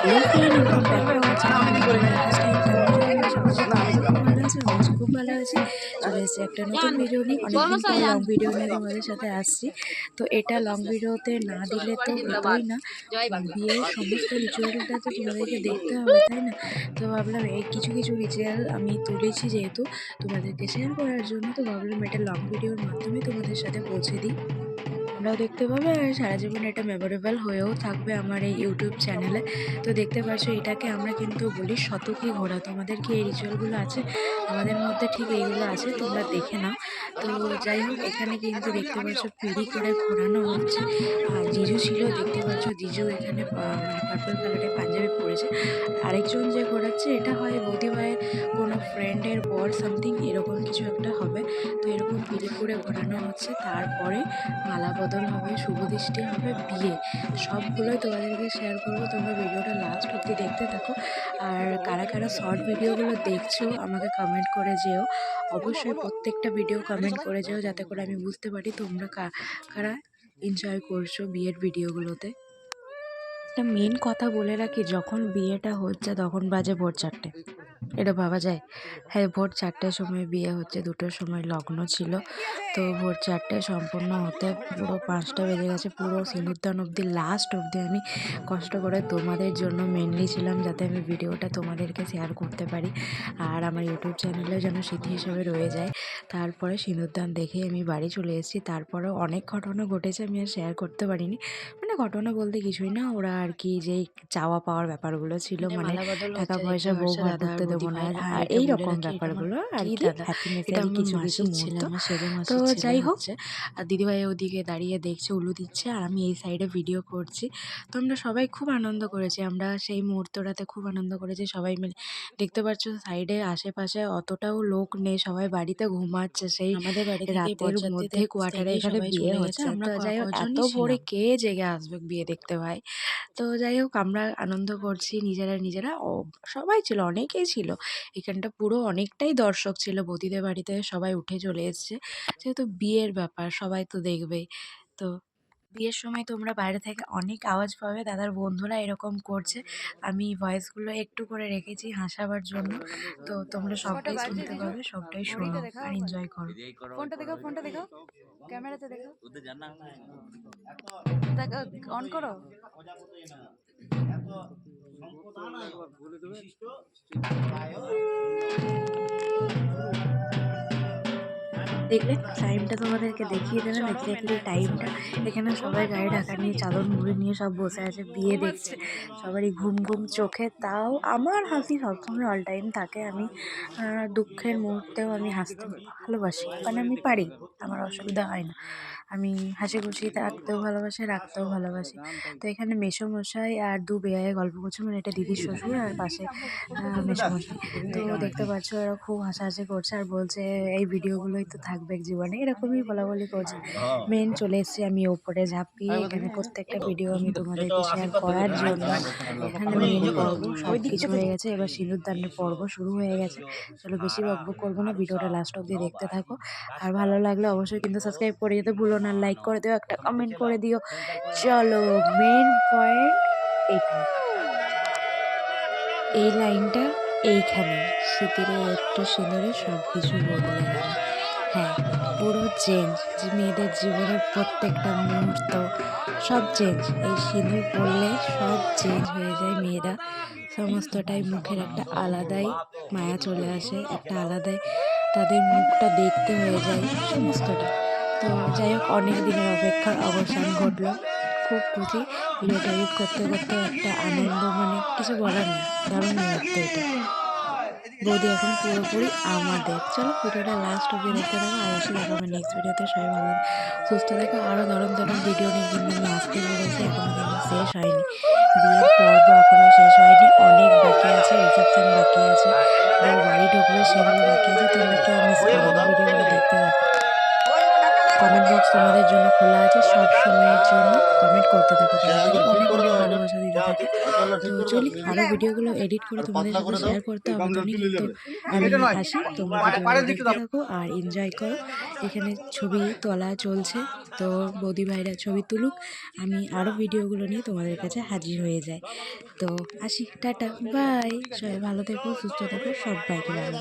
Hello friend, welcome back to our channel. খুব ভালো আছি। চলে এসেছি একটা নতুন ভিডিও নিয়ে। অনেকদিন পর লং ভিডিও নিয়ে তোমাদের সাথে আসছি। তো এটা লং ভিডিওতে না দিলে তো হতোই না। বিয়ের সমস্ত রিচুয়ালটা তো তোমাদেরকে দেখতে হবে, তাই না? তো ভাবলাম এই কিছু কিছু রিচুয়াল আমি তুলেছি যেহেতু তোমাদেরকে শেয়ার করার জন্য, তো ভাবলাম এটা লং ভিডিওর মাধ্যমে তোমাদের সাথে পৌঁছে দিই। তোমরাও দেখতে পাবে আর সারা জীবন এটা মেমোরেবল হয়েও থাকবে আমার এই ইউটিউব চ্যানেলে। তো দেখতে পাচ্ছ এটাকে আমরা কিন্তু বলি শতকী ঘোরা। তোমাদের কি এই রিচুয়ালগুলো আছে? আমাদের মধ্যে ঠিক এইগুলো আছে, তোমরা দেখে নাও। তো যাই হোক, এখানে কিন্তু দেখতে পাচ্ছ পিঁড়ি করে ঘোরানো হচ্ছে। আর জিজু ছিল, দেখতে পাচ্ছ জিজু এখানে মানে পার্পল কালারের পাঞ্জাবি পরেছে। আরেকজন যে ঘোরাচ্ছে এটা হয় বৌদিভাইয়ের কোনো ফ্রেন্ডের বর সামথিং এরকম কিছু একটা হবে। তো এরকম পিঁড়ি করে ঘোরানো হচ্ছে। তারপরে মালা বদল হবে, শুভ দৃষ্টি হবে, বিয়ে। সবগুলোই তোমাদেরকে শেয়ার করবো, তোমরা ভিডিওটা লাস্ট অবধি দেখতে থাকো। আর কারা কারা শর্ট ভিডিওগুলো দেখছো আমাকে কমেন্ট করে যেও। অবশ্যই প্রত্যেকটা ভিডিও কমেন্ট করে যেও, যাতে করে আমি বুঝতে পারি তোমরা কারা এনজয় করছো বিয়ের ভিডিওগুলোতে। একটা মেন কথা বলে রাখি, যখন বিয়েটা হচ্ছে তখন বাজে ভোর 4টে। এটা ভাবা যায়? হ্যাঁ, ভোর 4টের সময় বিয়ে হচ্ছে, 2টোর সময় লগ্ন ছিল। তো ভোর 4টে সম্পূর্ণ হতে পুরো 5টা বেজে গেছে। পুরো সিঁদুরদান অবধি লাস্ট অবধি আমি কষ্ট করে তোমাদের জন্য মেনলি ছিলাম, যাতে আমি ভিডিওটা তোমাদেরকে শেয়ার করতে পারি আর আমার ইউটিউব চ্যানেলেও যেন স্মৃতি হিসেবে রয়ে যায়। তারপরে সিঁদুরদান দেখে আমি বাড়ি চলে এসেছি। তারপরেও অনেক ঘটনা ঘটেছে, আমি আর শেয়ার করতে পারিনি। মানে ঘটনা বলতে কিছুই না, ওরা আর কি যেই চাওয়া পাওয়ার ব্যাপারগুলো ছিল, মানে টাকা পয়সা, বউ ঘর ঢুকতে দেবো না, আর এই রকম ব্যাপারগুলো আর কি, হ্যাপিনেসের কিছু কিছু মুহূর্ত। তো যাই হোক, আর দিদিভাই ওদিকে দাঁড়িয়ে দেখছে, উলু দিচ্ছে, আর আমি এই সাইডে ভিডিও করছি। তো আমরা সবাই খুব আনন্দ করেছি, আমরা সেই মুহূর্তটাতে খুব আনন্দ করেছি সবাই মিলে। দেখতে পাচ্ছ সাইডে আশেপাশে অতটাও লোক নেই, সবাই বাড়িতে ঘুমাচ্ছে। সেই আমাদের বাড়ি রাতের মধ্যে কোয়ার্টারে এখানে বিয়ে হচ্ছে। তো যাই হোক, এত ভোরে কে জেগে আসবে বিয়ে দেখতে ভাই? তো যাই হোক, আমরা আনন্দ করছি নিজেরা ও, সবাই ছিল, অনেকেই ছিল এখানটা, পুরো অনেকটাই দর্শক ছিল। বৌদিদের বাড়িতে সবাই উঠে চলে এসছে, যেহেতু বিয়ের ব্যাপার সবাই তো দেখবেই। তো বিয়ের সময় তোমরা বাইরে থেকে অনেক আওয়াজ পাবে, দাদার বন্ধুরা এরকম করছে। আমি ভয়েসগুলো একটু করে রেখেছি হাসাবার জন্য। তো তোমরা সবটাই শুনতে পাবে, সবটাই শোনো আর এনজয় করো। ফোনটা দেখাও, ফোনটা দেখাও, ক্যামেরাতে দেখাও, দেখাও, অন করো। দেখলে টাইমটা তোমাদেরকে দেখিয়ে দিলাম, এক্স্যাক্টলি টাইমটা। এখানে সবাই গায়ে ঢাকা নিয়ে, চাদর মুড়ি নিয়ে সব বসে আছে, বিয়ে দেখছে। সবারই ঘুম ঘুম চোখে। তাও আমার হাসি সবসময় অল টাইম থাকে। আমি দুঃখের মুহূর্তেও আমি হাসতে ভালোবাসি, মানে আমি পারি, আমার অসুবিধা হয় না। আমি হাসি খুশি থাকতেও ভালোবাসি, রাখতেও ভালোবাসি। তো এখানে মেসোমশাই আর দু বেয়ায় গল্প করছে, মানে এটা দিদির শ্বশুর আর পাশে মেসোমশাই। তো দেখতে পাচ্ছ এরা খুব হাসাহাসি করছে আর বলছে এই ভিডিওগুলোই তো থাকবে জীবনে, এরকমই বলাবলি করছে। মেন চলে এসেছি আমি ওপরে ঝাঁপিয়ে, এখানে প্রত্যেকটা ভিডিও আমি তোমাদেরকে শেয়ার করার জন্য। এখানে মেন পর্ব সব কিছু হয়ে গেছে, এবার সিঁদুরদানের পর্ব শুরু হয়ে গেছে। চলো বেশি বকবক করবো না, ভিডিওটা লাস্ট অব্দি দেখতে থাকো। আর ভালো লাগলে অবশ্যই কিন্তু সাবস্ক্রাইব করে যেতে ভুলো না, লাইক করে দিও, একটা কমেন্ট করে দিও। চলো, মেন পয়েন্ট এইটাই, এই লাইনটা এইখানে, শীতেরে একটু সিঁদুরে সব কিছু বদলে গেল। হ্যাঁ, পুরো চেঞ্জ, যে মেয়েদের জীবনের প্রত্যেকটা মুহূর্ত সব চেঞ্জ। এই সিঁদুর পরলে সব চেঞ্জ হয়ে যায়, মেয়েরা সমস্তটাই, মুখের একটা আলাদাই মায়া চলে আসে, একটা আলাদাই তাদের মুখটা দেখতে হয়ে যায় সমস্তটা। তো যাই হোক, অনেক দিনের অপেক্ষার অবসান ঘটলো, খুব খুশি। ভিডিওটা এডিট করতে করতে একটা আনন্দ, মানে কিছু বলার নেই, দারুণ মুহূর্ত এটা। বৌদি এখন পুরোপুরি আমাদের। চলো ভিডিওটা লাস্ট অব্দি দেখতে থাকো, আর অবশ্যই দেখো আমার নেক্সট ভিডিওতে। সবাই ভালো সুস্থ থাকো। আরও দারুণ দারুণ ভিডিও নিয়ে কিন্তু আমি আসতে চলেছি, এখনও কিন্তু শেষ হয়নি বিয়ের পর্ব, এখনও শেষ হয়নি, অনেক বাকি আছে, রিসেপশন বাকি আছে, বউ বাড়ি ঢুকবে সেগুলো বাকি আছে। তোমরা কেউ মিস করো না, ভিডিওগুলো দেখতে থাকো। কমেন্ট বক্স তোমাদের জন্য খোলা আছে, সব সময়ের জন্য কমেন্ট করতে থাকো, তোমাদের অনেক অনেক ভালোবাসা দিতে থাকে। তো চলি আরও ভিডিওগুলো এডিট করে তোমাদের সাথে শেয়ার করতে হবে, তুমি কিন্তু আমি আসি, তোমরা ভিডিওগুলো দেখতে থাকো আর এনজয় করো। এখানে ছবি তোলা চলছে, তো বৌদি ভাইরা ছবি তুলুক, আমি আরও ভিডিওগুলো নিয়ে তোমাদের কাছে হাজির হয়ে যাই। তো আসি, টাটা, বাই, সবাই ভালো থেকো, সুস্থ থেকো, সবাইকে ভালো।